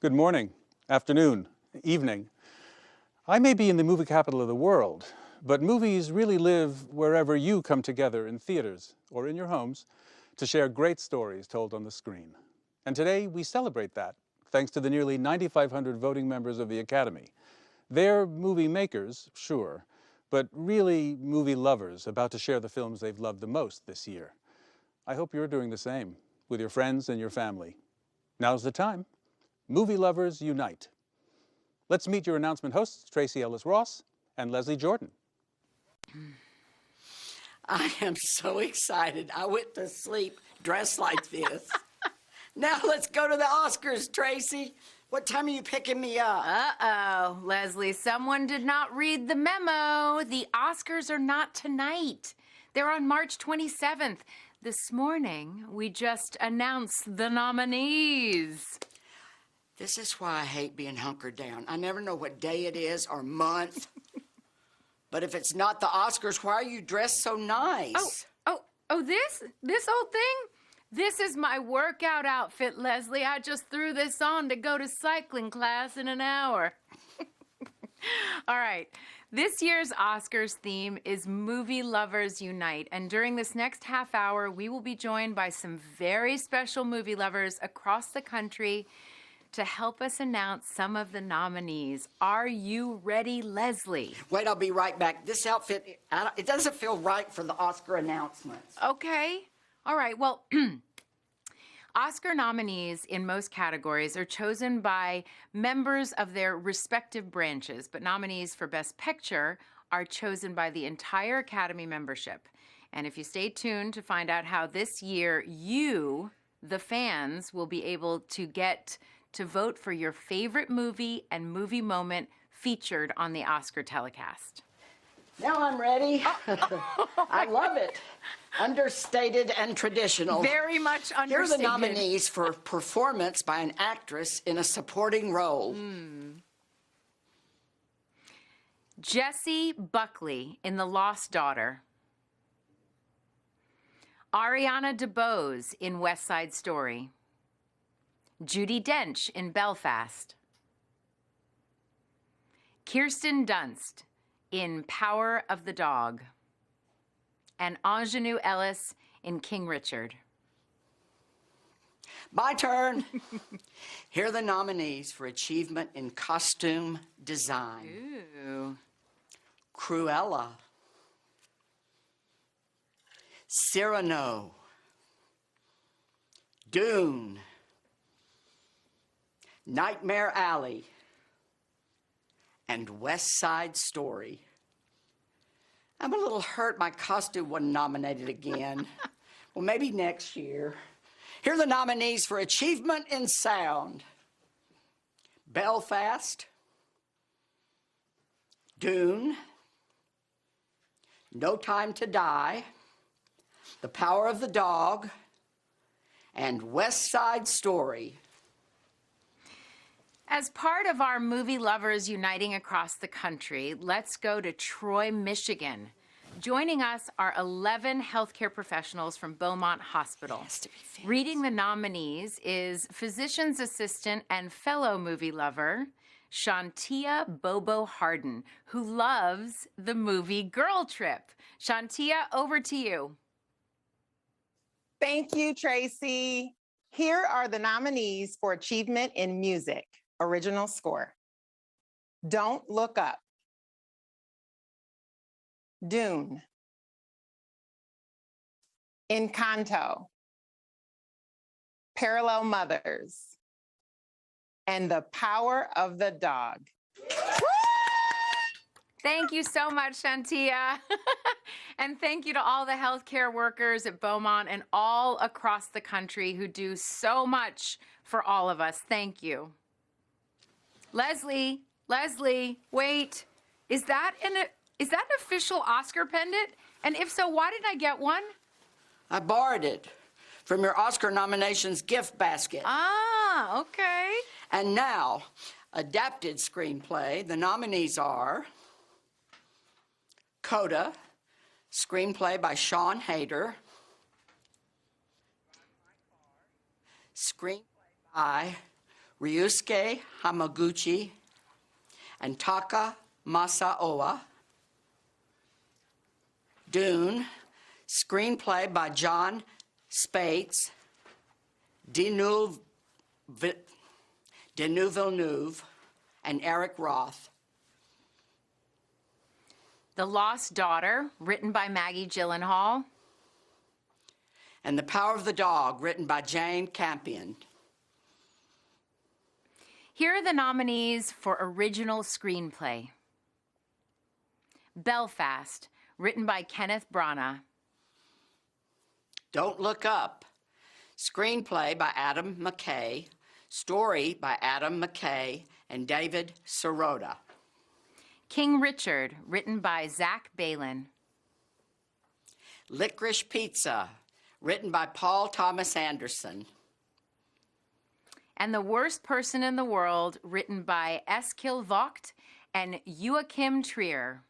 Good morning, afternoon, evening. I may be in the movie capital of the world, but movies really live wherever you come together in theaters or in your homes to share great stories told on the screen. And today we celebrate that, thanks to the nearly 9,500 voting members of the Academy. They're movie makers, sure, but really movie lovers about to share the films they've loved the most this year. I hope you're doing the same with your friends and your family. Now's the time. Movie lovers unite. Let's meet your announcement hosts, Tracee Ellis Ross and Leslie Jordan. I am so excited. I went to sleep dressed like this. Now let's go to the Oscars, Tracee. What time are you picking me up? Uh-oh, Leslie, someone did not read the memo. The Oscars are not tonight. They're on March 27th. This morning, we just announced the nominees. This is why I hate being hunkered down. I never know what day it is or month. But if it's not the Oscars, why are you dressed so nice? Oh, this old thing? This is my workout outfit, Leslie. I just threw this on to go to cycling class in an hour. All right. This year's Oscars theme is Movie Lovers Unite, and during this next half hour, we will be joined by some very special movie lovers across the country to help us announce some of the nominees. Are you ready, Leslie? Wait, I'll be right back. This outfit, it doesn't feel right for the Oscar announcements. Okay. All right. Well, Oscar nominees in most categories are chosen by members of their respective branches, but nominees for Best Picture are chosen by the entire Academy membership. And if you stay tuned to find out how this year you, the fans, will be able to get to vote for your favorite movie and movie moment featured on the Oscar telecast. Now I'm ready. I love it. Understated and traditional. Very much understated. Here are the nominees for performance by an actress in a supporting role. Jessie Buckley in The Lost Daughter. Ariana DeBose in West Side Story. Judi Dench in Belfast. Kirsten Dunst in Power of the Dog. And Anjanue Ellis in King Richard. My turn. Here are the nominees for achievement in costume design. Ooh. Cruella. Cyrano. Dune. Nightmare Alley. And West Side Story. I'm a little hurt my costume wasn't nominated again. Well, maybe next year. Here are the nominees for achievement in sound. Belfast. Dune. No Time to Die. The Power of the Dog. And West Side Story. As part of our movie lovers uniting across the country, let's go to Troy, Michigan. Joining us are 11 healthcare professionals from Beaumont Hospital. Reading the nominees is physician's assistant and fellow movie lover, Shantia Bobo Harden, who loves the movie Girl Trip. Shantia, over to you. Thank you, Tracee. Here are the nominees for achievement in music. Original score. Don't Look Up. Dune. Encanto. Parallel Mothers. And The Power of the Dog. Thank you so much, Shantia. And thank you to all the healthcare workers at Beaumont and all across the country who do so much for all of us. Thank you. Leslie, wait. Is that an official Oscar pendant? And if so, why didn't I get one? I borrowed it from your Oscar nominations gift basket. Ah, okay. And now, adapted screenplay, the nominees are Coda, screenplay by Sean Hayter, screenplay by Ryusuke Hamaguchi and Taka Masaoka. Dune, screenplay by John Spates, Denis Villeneuve, and Eric Roth. The Lost Daughter, written by Maggie Gyllenhaal. And The Power of the Dog, written by Jane Campion. Here are the nominees for Original Screenplay. Belfast, written by Kenneth Branagh. Don't Look Up, screenplay by Adam McKay, story by Adam McKay and David Sirota. King Richard, written by Zach Balin. Licorice Pizza, written by Paul Thomas Anderson. And The Worst Person in the World, written by Eskil Vogt and Joachim Trier.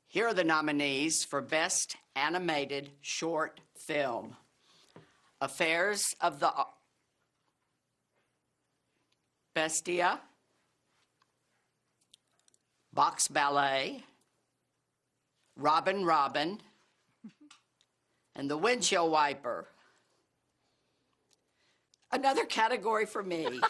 Here are the nominees for Best Animated Short Film. Affairs of the Bestia, Box Ballet, Robin Robin, and The Windshield Wiper. Another category for me.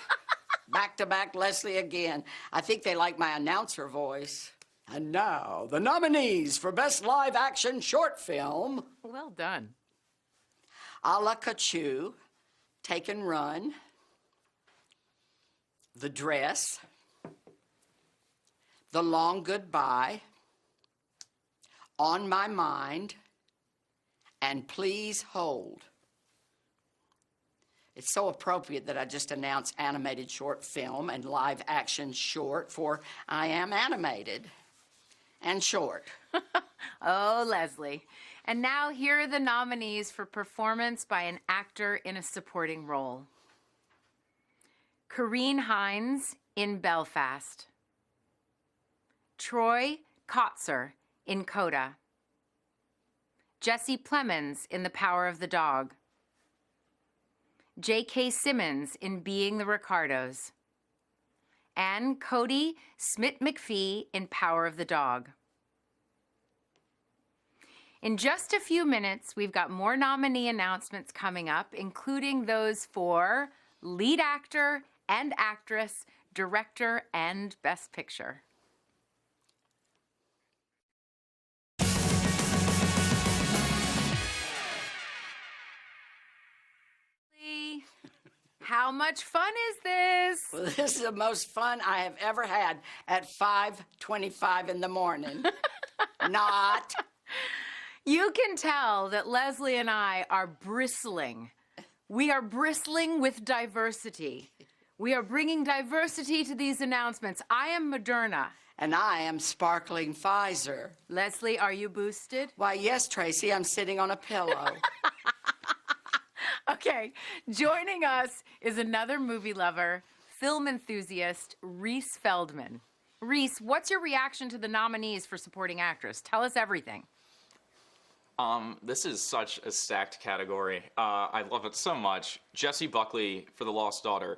Back-to-back Leslie again. I think they like my announcer voice. And now, the nominees for Best Live Action Short Film. Well done. A la Cachu, Take and Run, The Dress, The Long Goodbye, On My Mind, and Please Hold. It's so appropriate that I just announced animated short film and live action short for I Am Animated and Short. Oh, Leslie. And now here are the nominees for performance by an actor in a supporting role. Corinne Hines in Belfast. Troy Kotzer in Coda. Jesse Plemons in The Power of the Dog. J.K. Simmons in Being the Ricardos. And Cody Smith-McPhee in Power of the Dog. In just a few minutes, we've got more nominee announcements coming up, including those for lead actor and actress, director, and Best Picture. How much fun is this? Well, this is the most fun I have ever had at 5:25 in the morning. Not. You can tell that Leslie and I are bristling. We are bristling with diversity. We are bringing diversity to these announcements. I am Moderna. And I am sparkling Pfizer. Leslie, are you boosted? Why, yes, Tracee, I'm sitting on a pillow. Okay, joining us is another movie lover, film enthusiast, Reese Feldman. Reese, what's your reaction to the nominees for supporting actress? Tell us everything. This is such a stacked category. I love it so much. Jessie Buckley for The Lost Daughter.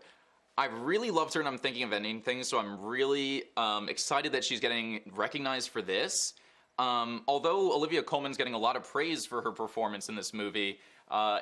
I really loved her and I'm thinking of ending things, so I'm really excited that she's getting recognized for this. Although Olivia Colman's getting a lot of praise for her performance in this movie,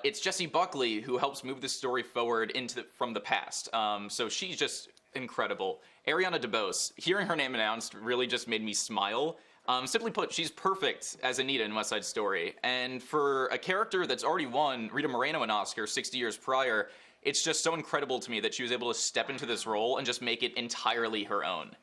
it's Jessie Buckley who helps move the story forward from the past. So she's just incredible. Ariana DeBose, hearing her name announced really just made me smile. Simply put, she's perfect as Anita in West Side Story. And for a character that's already won Rita Moreno an Oscar 60 years prior, it's just so incredible to me that she was able to step into this role and just make it entirely her own.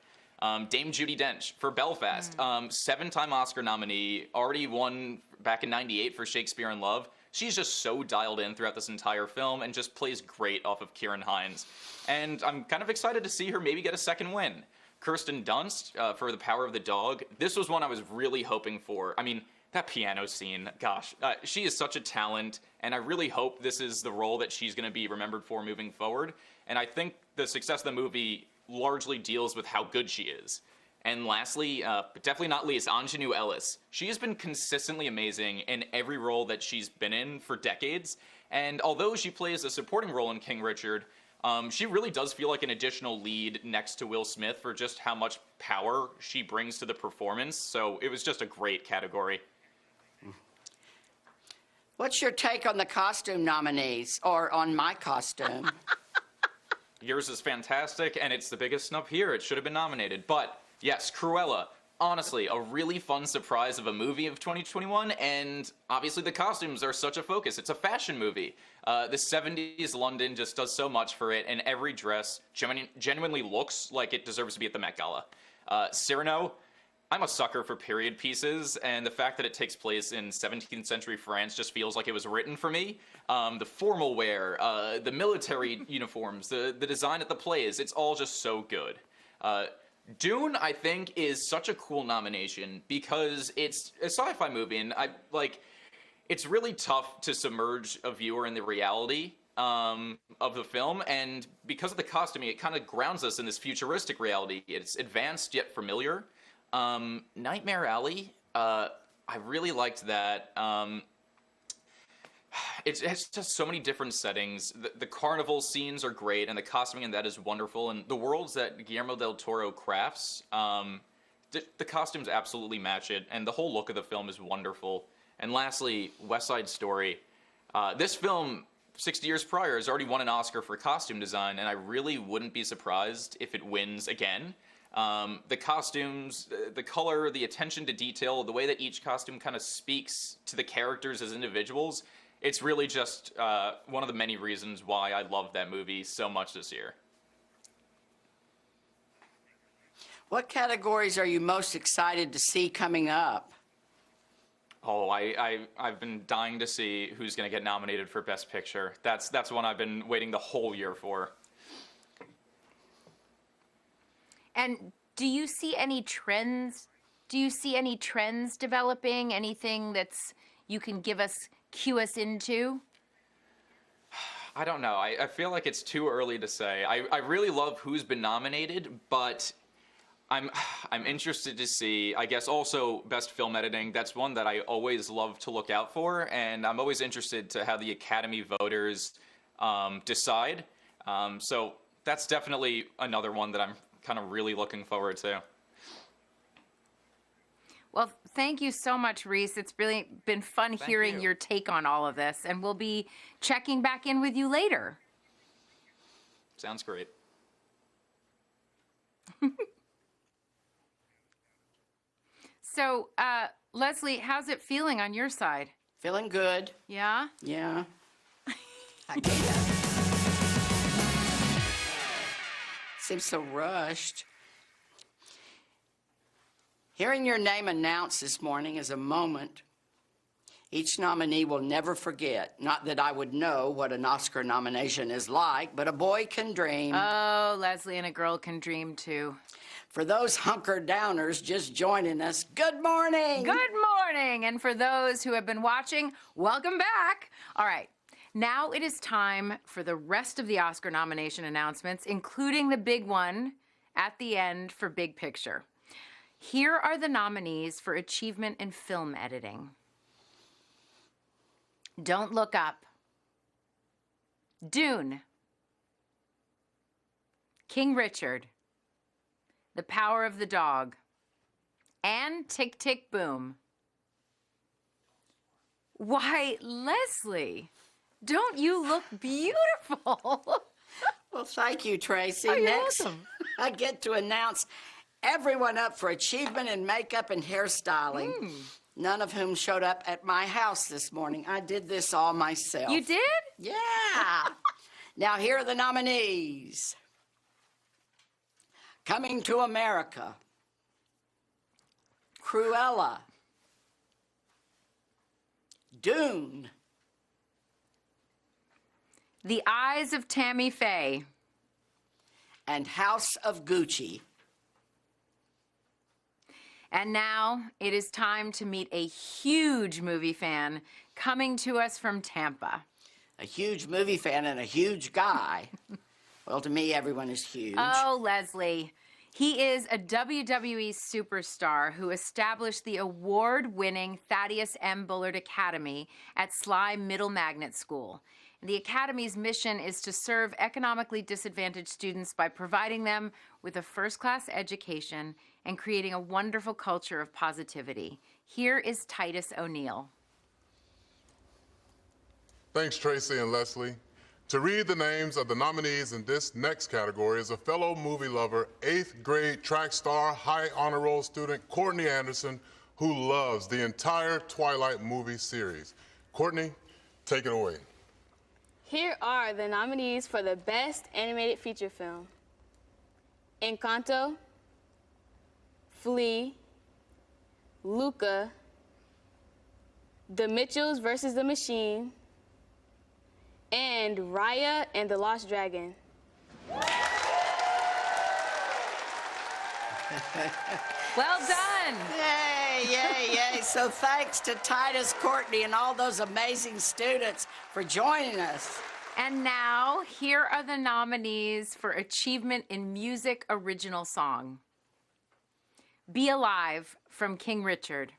Dame Judi Dench for Belfast, 7-time Oscar nominee, already won back in '98 for Shakespeare in Love. She's just so dialed in throughout this entire film and just plays great off of Kieran Hines. And I'm kind of excited to see her maybe get a second win. Kirsten Dunst for The Power of the Dog. This was one I was really hoping for. I mean, that piano scene, gosh, she is such a talent, and I really hope this is the role that she's going to be remembered for moving forward. And I think the success of the movie largely deals with how good she is. And lastly, but definitely not least, Anjanue Ellis. She has been consistently amazing in every role that she's been in for decades. And although she plays a supporting role in King Richard, she really does feel like an additional lead next to Will Smith for just how much power she brings to the performance. So it was just a great category. What's your take on the costume nominees, or on my costume? Yours is fantastic, and it's the biggest snub here. It should have been nominated. But yes, Cruella, honestly, a really fun surprise of a movie of 2021, and obviously the costumes are such a focus. It's a fashion movie. The 70s London just does so much for it, and every dress genuinely looks like it deserves to be at the Met Gala. Cyrano, I'm a sucker for period pieces, and the fact that it takes place in 17th century France just feels like it was written for me. The formal wear, the military uniforms, the design at the plays, it's all just so good. Dune, I think, is such a cool nomination because it's a sci-fi movie, and it's really tough to submerge a viewer in the reality of the film, and because of the costuming, it kind of grounds us in this futuristic reality. It's advanced yet familiar. Nightmare Alley, I really liked that. It's just so many different settings. The carnival scenes are great, and the costuming in that is wonderful. And the worlds that Guillermo del Toro crafts, the costumes absolutely match it, and the whole look of the film is wonderful. And lastly, West Side Story. This film, 60 years prior, has already won an Oscar for costume design, and I really wouldn't be surprised if it wins again. The costumes, the color, the attention to detail, the way that each costume kind of speaks to the characters as individuals, it's really just one of the many reasons why I love that movie so much this year. What categories are you most excited to see coming up? Oh, I've been dying to see who's going to get nominated for Best Picture. That's one I've been waiting the whole year for. And do you see any trends? Do you see any trends developing? Anything that's you can cue us into? I don't know. I feel like it's too early to say. I really love who's been nominated, but I'm interested to see, I guess, also Best Film Editing. That's one that I always love to look out for, and I'm always interested to how the Academy voters decide. So that's definitely another one that I'm kind of really looking forward to. Well, thank you so much, Reese. It's really been fun hearing your take on all of this, and we'll be checking back in with you later. Sounds great. So, Leslie, how's it feeling on your side? Feeling good. Yeah? Yeah. I guess. Seems so rushed. Hearing your name announced this morning is a moment each nominee will never forget. Not that I would know what an Oscar nomination is like, but a boy can dream. Oh, Leslie, and a girl can dream too. For those hunker-downers just joining us, good morning. Good morning. And for those who have been watching, welcome back. All right. Now it is time for the rest of the Oscar nomination announcements, including the big one at the end for Big Picture. Here are the nominees for Achievement in Film Editing. Don't Look Up, Dune, King Richard, The Power of the Dog, and Tick, Tick, Boom. Why, Leslie, don't you look beautiful? Well, thank you, Tracee. Oh, you're Next, welcome. I get to announce everyone up for achievement in makeup and hairstyling, none of whom showed up at my house this morning. I did this all myself. You did? Yeah. Now, here are the nominees. Coming to America, Cruella, Dune, The Eyes of Tammy Faye, and House of Gucci. And now it is time to meet a huge movie fan coming to us from Tampa. A huge movie fan and a huge guy. Well, to me, everyone is huge. Oh, Leslie, He is a WWE superstar who established the award-winning Thaddeus M. Bullard Academy at Sly Middle Magnet School. The Academy's mission is to serve economically disadvantaged students by providing them with a first-class education and creating a wonderful culture of positivity. Here is Titus O'Neill. Thanks, Tracee and Leslie. To read the names of the nominees in this next category is a fellow movie lover, 8th grade track star, high honor roll student, Courtney Anderson, who loves the entire Twilight movie series. Courtney, take it away. Here are the nominees for the Best Animated Feature Film: Encanto, Flea, Luca, The Mitchells vs. the Machine, and Raya and the Lost Dragon. Well done. Yay, yay, yay. So thanks to Titus, Courtney, and all those amazing students for joining us. And now, here are the nominees for Achievement in Music Original Song. Be Alive from King Richard.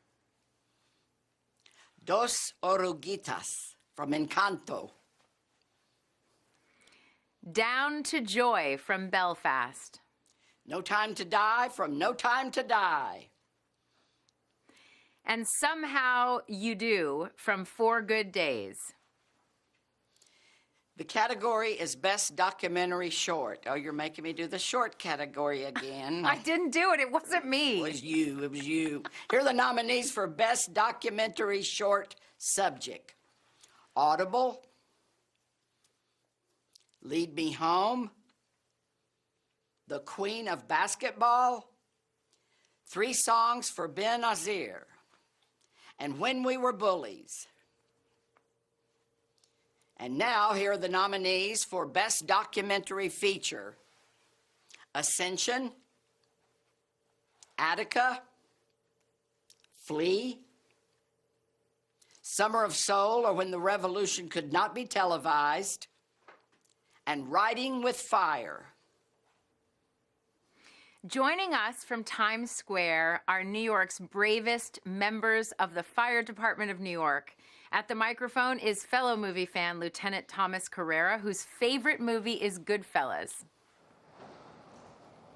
Dos Oruguitas from Encanto. Down to Joy from Belfast. No Time to Die from No Time to Die. And Somehow You Do from 4 Good Days. The category is Best Documentary Short. Oh, you're making me do the short category again. I didn't do it. It wasn't me. It was you. It was you. Here are the nominees for Best Documentary Short Subject: Audible, Lead Me Home, The Queen of Basketball, 3 Songs for Ben Azir, and When We Were Bullies. And now, here are the nominees for Best Documentary Feature: Ascension, Attica, Flea, Summer of Soul, or When the Revolution Could Not Be Televised, and Riding with Fire. Joining us from Times Square are New York's bravest members of the Fire Department of New York. At the microphone is fellow movie fan Lieutenant Thomas Carrera, whose favorite movie is Goodfellas.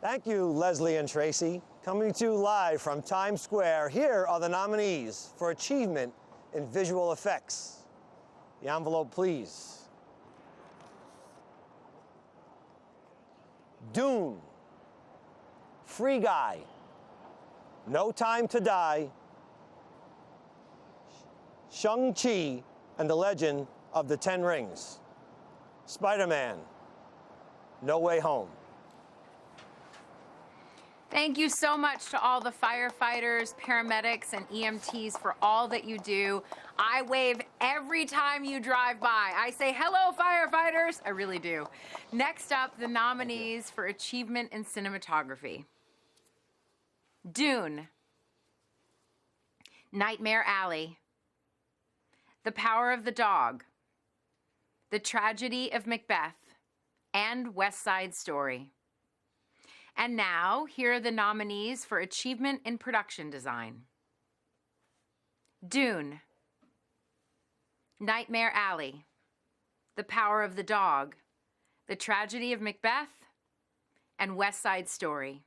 Thank you, Leslie and Tracee. Coming to you live from Times Square, here are the nominees for Achievement in Visual Effects. The envelope, please. Dune, Free Guy, No Time to Die, Shang-Chi and the Legend of the Ten Rings, Spider-Man, No Way Home. Thank you so much to all the firefighters, paramedics, and EMTs for all that you do. I wave every time you drive by. I say, hello, firefighters. I really do. Next up, the nominees for Achievement in Cinematography. Dune, Nightmare Alley, The Power of the Dog, The Tragedy of Macbeth, and West Side Story. And now, here are the nominees for Achievement in Production Design. Dune, Nightmare Alley, The Power of the Dog, The Tragedy of Macbeth, and West Side Story.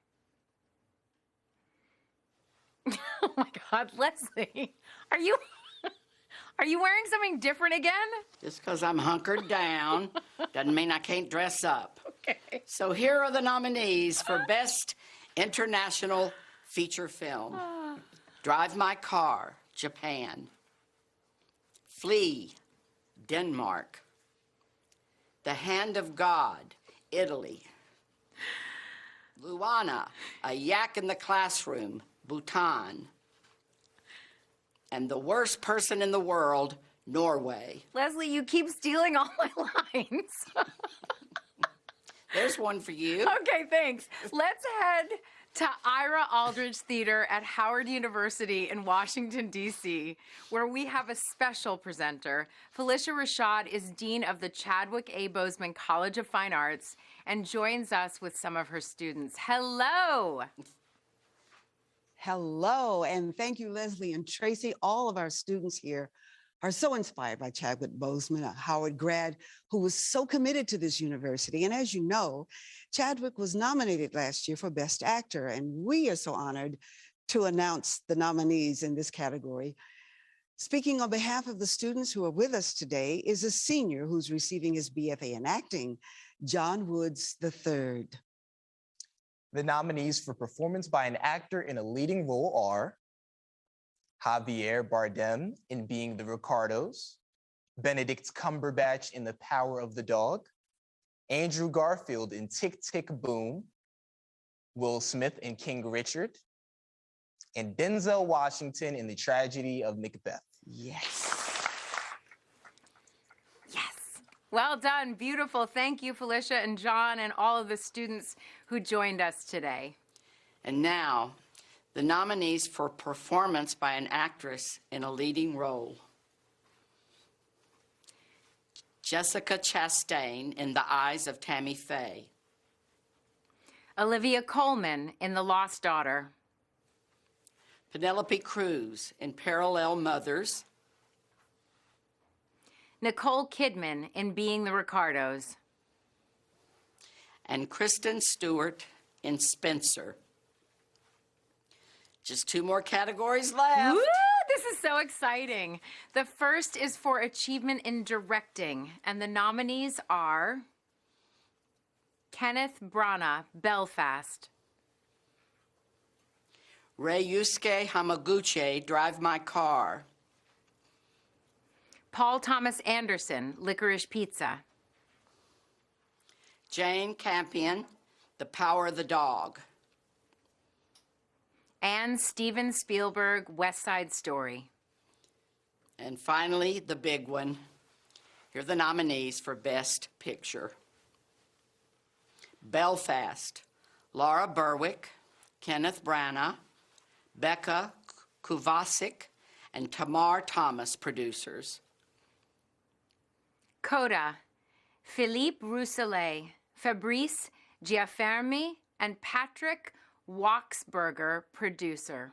Oh my God, Leslie, are you wearing something different again? Just because I'm hunkered down doesn't mean I can't dress up. Okay. So here are the nominees for Best International Feature Film. Drive My Car, Japan. Flea, Denmark. The Hand of God, Italy. Luana, A Yak in the Classroom, Bhutan. And The Worst Person in the World, Norway. Leslie, you keep stealing all my lines. There's one for you. Okay, thanks. Let's head to Ira Aldridge Theater at Howard University in Washington, D.C., where we have a special presenter. Felicia Rashad is Dean of the Chadwick A. Boseman College of Fine Arts and joins us with some of her students. Hello! Hello, and thank you, Leslie and Tracee. All of our students here are so inspired by Chadwick Boseman, a Howard grad who was so committed to this university. And as you know, Chadwick was nominated last year for Best Actor, and we are so honored to announce the nominees in this category. Speaking on behalf of the students who are with us today is a senior who's receiving his BFA in acting, John Woods III. The nominees for performance by an actor in a leading role are Javier Bardem in Being the Ricardos, Benedict Cumberbatch in The Power of the Dog, Andrew Garfield in Tick, Tick, Boom, Will Smith in King Richard, and Denzel Washington in The Tragedy of Macbeth. Yes. Yes. Well done. Beautiful. Thank you, Felicia and John and all of the students who joined us today. And now, the nominees for performance by an actress in a leading role. Jessica Chastain in The Eyes of Tammy Faye. Olivia Colman in The Lost Daughter. Penelope Cruz in Parallel Mothers. Nicole Kidman in Being the Ricardos. And Kristen Stewart in Spencer. Just 2 more categories left. Woo! This is so exciting. The first is for achievement in directing, and the nominees are Kenneth Branagh, Belfast. Ryusuke Hamaguchi, Drive My Car. Paul Thomas Anderson, Licorice Pizza. Jane Campion, The Power of the Dog. And Steven Spielberg, West Side Story. And finally, the big one. Here are the nominees for Best Picture. Belfast, Laura Berwick, Kenneth Branagh, Becca Kovacic, and Tamar Thomas, producers. Coda, Philippe Rousselet, Fabrice Giaffermi, and Patrick Waxberger, producers.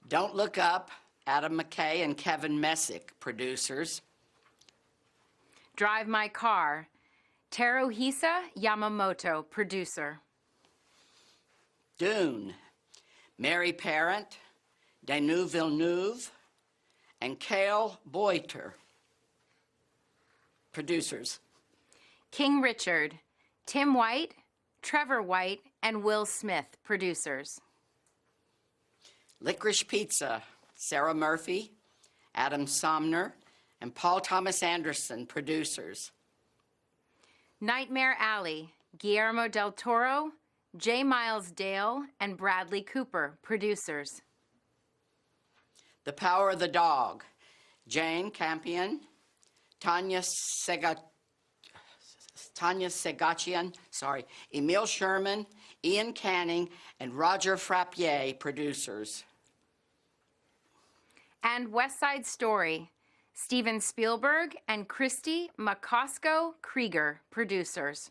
Don't Look Up, Adam McKay and Kevin Messick, producers. Drive My Car, Teruhisa Yamamoto, producer. Dune, Mary Parent, Denis Villeneuve, and Cale Boiter, producers. King Richard, Tim White, Trevor White, and Will Smith, producers. Licorice Pizza, Sarah Murphy, Adam Somner, and Paul Thomas Anderson, producers. Nightmare Alley, Guillermo del Toro, J. Miles Dale, and Bradley Cooper, producers. The Power of the Dog, Jane Campion, Tanya Segachian, Emil Sherman, Ian Canning, and Roger Frappier, producers. And West Side Story, Steven Spielberg and Christy McCosco Krieger, producers.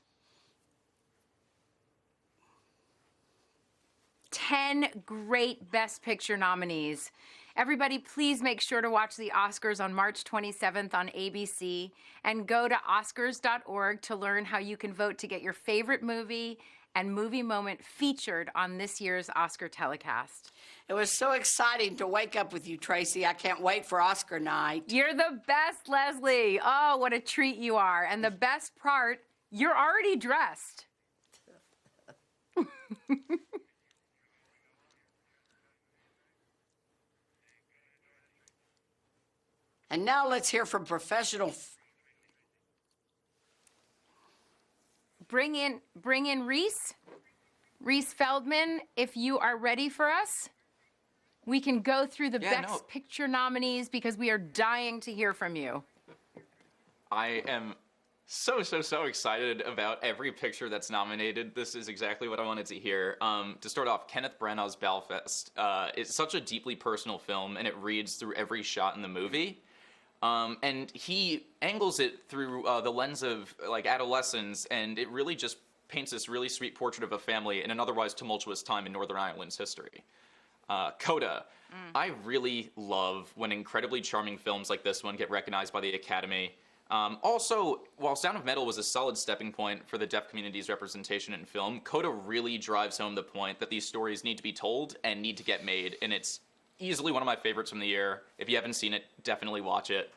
10 great Best Picture nominees. Everybody, please make sure to watch the Oscars on March 27th on ABC and go to oscars.org to learn how you can vote to get your favorite movie and movie moment featured on this year's Oscar telecast. It was so exciting to wake up with you, Tracee. I can't wait for Oscar night. You're the best, Leslie. Oh, what a treat you are. And the best part, you're already dressed. And now let's hear from professional. Bring in Reese Feldman, if you are ready for us. We can go through the Best Picture nominees because we are dying to hear from you. I am So excited about every picture that's nominated. This is exactly what I wanted to hear. To start off, Kenneth Branagh's Belfast. It's such a deeply personal film, and it reads through every shot in the movie. And he angles it through the lens of like adolescence, and it really just paints this really sweet portrait of a family in an otherwise tumultuous time in Northern Ireland's history. Coda. I really love when incredibly charming films like this one get recognized by the Academy. Also, while Sound of Metal was a solid stepping point for the deaf community's representation in film, Coda really drives home the point that these stories need to be told and need to get made, and it's easily one of my favorites from the year. If you haven't seen it, definitely watch it.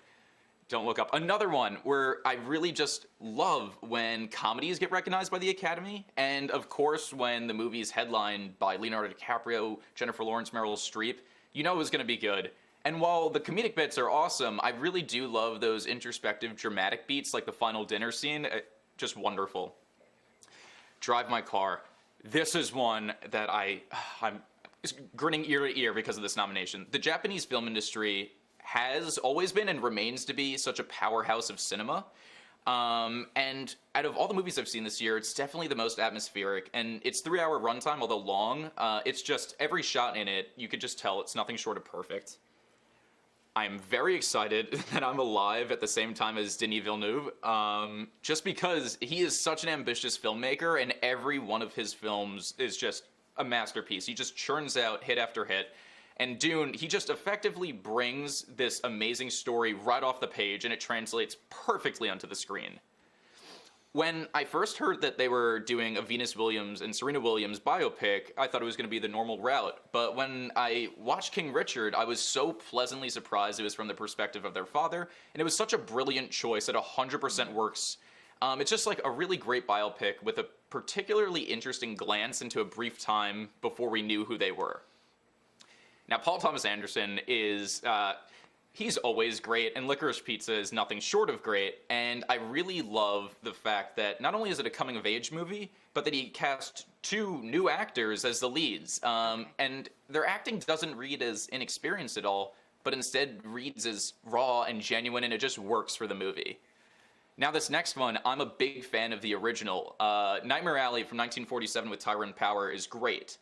Don't Look Up. Another one where I really just love when comedies get recognized by the Academy, and of course when the movie's headlined by Leonardo DiCaprio, Jennifer Lawrence, Meryl Streep, you know it was going to be good. And while the comedic bits are awesome, I really do love those introspective, dramatic beats like the final dinner scene. Just wonderful. Drive My Car. This is one that I'm grinning ear to ear because of this nomination. The Japanese film industry has always been and remains to be such a powerhouse of cinema. And out of all the movies I've seen this year, it's definitely the most atmospheric, and its 3-hour runtime, although long, it's just every shot in it, you could just tell it's nothing short of perfect. I'm very excited that I'm alive at the same time as Denis Villeneuve, just because he is such an ambitious filmmaker, and every one of his films is just a masterpiece. He just churns out hit after hit. And Dune, he just effectively brings this amazing story right off the page, and it translates perfectly onto the screen. When I first heard that they were doing a Venus Williams and Serena Williams biopic, I thought it was going to be the normal route. But when I watched King Richard, I was so pleasantly surprised it was from the perspective of their father, and it was such a brilliant choice that 100% works. It's just like a really great biopic with a particularly interesting glance into a brief time before we knew who they were. Now, Paul Thomas Anderson is, he's always great, and Licorice Pizza is nothing short of great, and I really love the fact that not only is it a coming-of-age movie, but that he cast 2 new actors as the leads, and their acting doesn't read as inexperienced at all, but instead reads as raw and genuine, and it just works for the movie. Now, this next one, I'm a big fan of the original. Nightmare Alley from 1947 with Tyrone Power is great.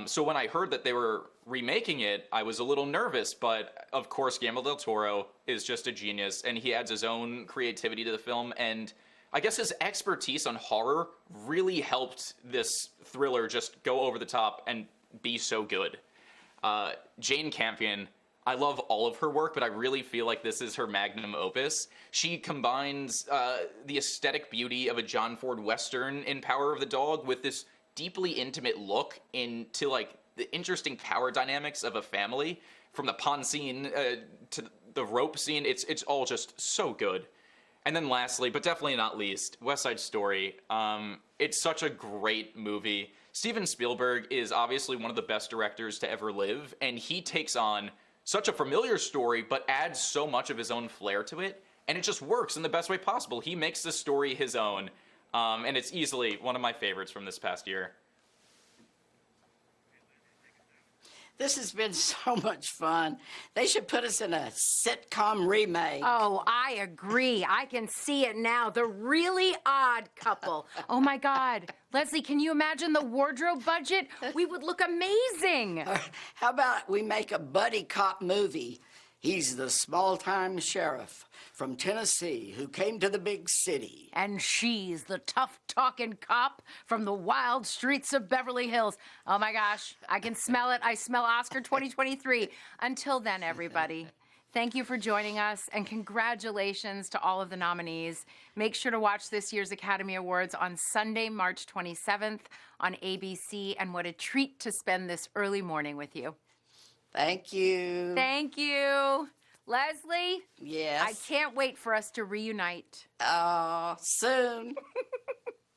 So when I heard that they were remaking it, I was a little nervous, but of course Guillermo del Toro is just a genius, and he adds his own creativity to the film, and I guess his expertise on horror really helped this thriller just go over the top and be so good. Jane Campion, I love all of her work, but I really feel like this is her magnum opus. She combines the aesthetic beauty of a John Ford Western in Power of the Dog with this deeply intimate look into like the interesting power dynamics of a family, from the pond scene to the rope scene. It's all just so good. And then lastly, but definitely not least, West Side Story. It's such a great movie. Steven Spielberg is obviously one of the best directors to ever live, and he takes on such a familiar story but adds so much of his own flair to it, and it just works in the best way possible. He makes the story his own. And it's easily one of my favorites from this past year. This has been so much fun. They should put us in a sitcom remake. Oh, I agree. I can see it now. The Really Odd Couple. Oh my God. Leslie, can you imagine the wardrobe budget? We would look amazing. How about we make a buddy cop movie? He's the small-time sheriff from Tennessee who came to the big city. And she's the tough-talking cop from the wild streets of Beverly Hills. Oh my gosh, I can smell it. I smell Oscar 2023. Until then, everybody, thank you for joining us, and congratulations to all of the nominees. Make sure to watch this year's Academy Awards on Sunday, March 27th on ABC, and what a treat to spend this early morning with you. Thank you. Thank you. Leslie? Yes? I can't wait for us to reunite. Oh, soon.